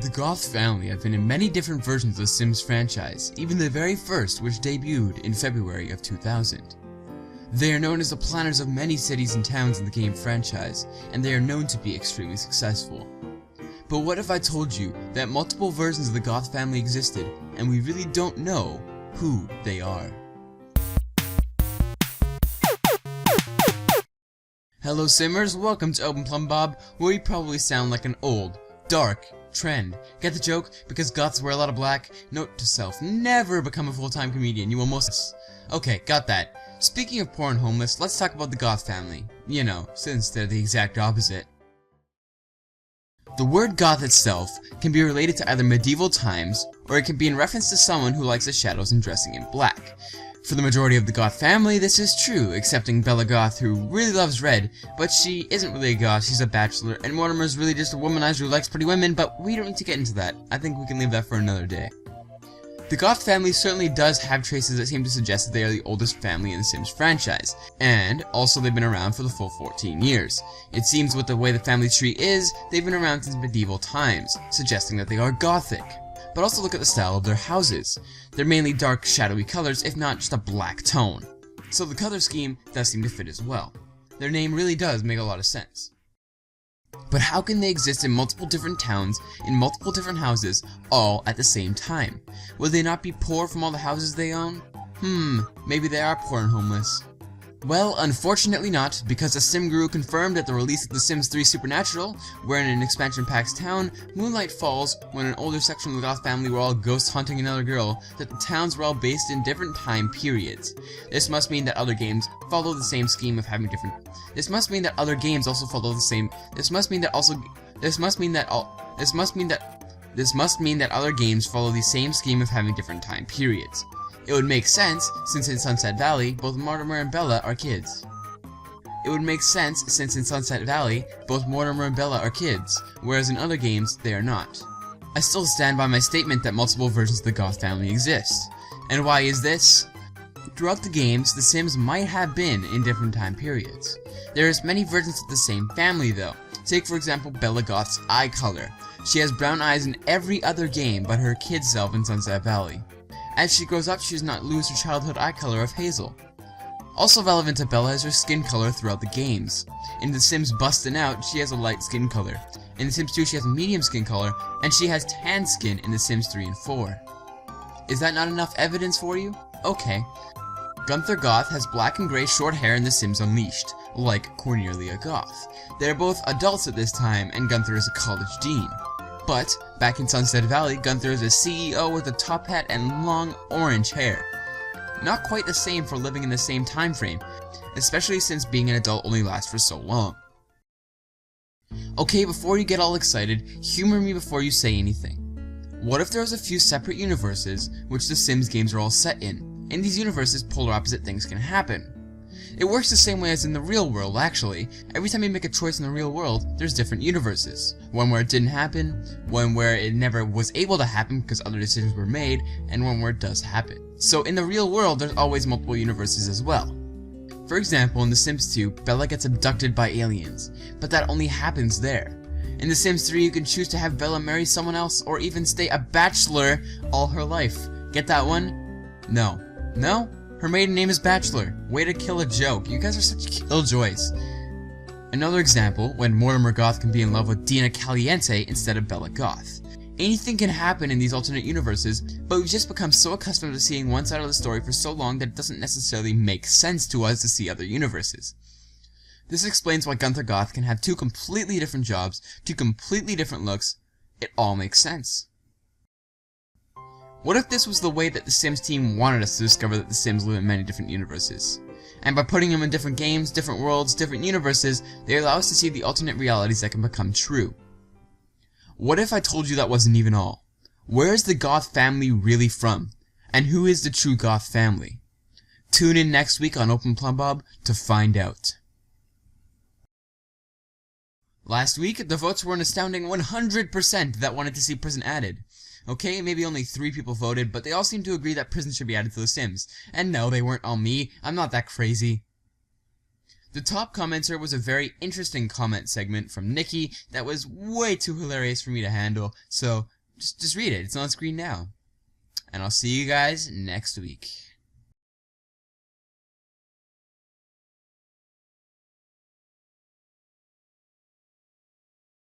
The Goth family have been in many different versions of the Sims franchise, even the very first, which debuted in February of 2000. They are known as the planners of many cities and towns in the game franchise, and they are known to be extremely successful. But what if I told you that multiple versions of the Goth family existed, and we really don't know who they are? Hello Simmers, welcome to Open Plumbob, where we probably sound like an old, dark trend. Get the joke? Because Goths wear a lot of black? Note to self, never become a full-time comedian, you will most... Okay, got that. Speaking of poor and homeless, let's talk about the Goth family. You know, since they're the exact opposite. The word goth itself can be related to either medieval times, or it can be in reference to someone who likes the shadows and dressing in black. For the majority of the Goth family, this is true, excepting Bella Goth, who really loves red, but she isn't really a goth, she's a bachelor, and Mortimer's really just a womanizer who likes pretty women, but we don't need to get into that. I think we can leave that for another day. The Goth family certainly does have traces that seem to suggest that they are the oldest family in the Sims franchise, and also they've been around for the full 14 years. It seems with the way the family tree is, they've been around since medieval times, suggesting that they are Gothic. But also look at the style of their houses. They're mainly dark, shadowy colors, if not just a black tone. So the color scheme does seem to fit as well. Their name really does make a lot of sense. But how can they exist in multiple different towns, in multiple different houses, all at the same time? Will they not be poor from all the houses they own? Maybe they are poor and homeless. Well, unfortunately not, because a sim guru confirmed at the release of The Sims 3 Supernatural, where in an expansion pack's town, moonlight falls when an older section of the Goth family were all ghost hunting another girl, that the towns were all based in different time periods. This must mean that other games follow the same scheme of having different... This must mean that other games also follow the same... This must mean that other games follow the same scheme of having different time periods. It would make sense, since in Sunset Valley, both Mortimer and Bella are kids. Whereas in other games, they are not. I still stand by my statement that multiple versions of the Goth family exist. And why is this? Throughout the games, the Sims might have been in different time periods. There's many versions of the same family though. Take for example Bella Goth's eye color. She has brown eyes in every other game but her kid self in Sunset Valley. As she grows up, she does not lose her childhood eye color of hazel. Also relevant to Bella is her skin color throughout the games. In The Sims Bustin' Out, she has a light skin color. In The Sims 2, she has a medium skin color, and she has tan skin in The Sims 3 and 4. Is that not enough evidence for you? Okay. Gunther Goth has black and gray short hair in The Sims Unleashed, like Cornelia Goth. They are both adults at this time, and Gunther is a college dean. But, back in Sunset Valley, Gunther is a CEO with a top hat and long orange hair. Not quite the same for living in the same time frame, especially since being an adult only lasts for so long. Okay, before you get all excited, humor me before you say anything. What if there was a few separate universes which the Sims games are all set in? In these universes, polar opposite things can happen. It works the same way as in the real world, actually. Every time you make a choice in the real world, there's different universes. One where it didn't happen, one where it never was able to happen because other decisions were made, and one where it does happen. So in the real world, there's always multiple universes as well. For example, in The Sims 2, Bella gets abducted by aliens, but that only happens there. In The Sims 3, you can choose to have Bella marry someone else, or even stay a bachelor all her life. Get that one? No. No? Her maiden name is Bachelor. Way to kill a joke. You guys are such killjoys. Another example, when Mortimer Goth can be in love with Dina Caliente instead of Bella Goth. Anything can happen in these alternate universes, but we've just become so accustomed to seeing one side of the story for so long that it doesn't necessarily make sense to us to see other universes. This explains why Gunther Goth can have two completely different jobs, two completely different looks. It all makes sense. What if this was the way that the Sims team wanted us to discover that the Sims live in many different universes? And by putting them in different games, different worlds, different universes, they allow us to see the alternate realities that can become true. What if I told you that wasn't even all? Where is the Goth family really from? And who is the true Goth family? Tune in next week on Open Plumbob to find out. Last week, the votes were an astounding 100% that wanted to see prison added. Okay, maybe only 3 people voted, but they all seem to agree that prison should be added to The Sims. And no, they weren't all me. I'm not that crazy. The top commenter was a very interesting comment segment from Nikki that was way too hilarious for me to handle, so Just read it. It's on screen now. And I'll see you guys next week.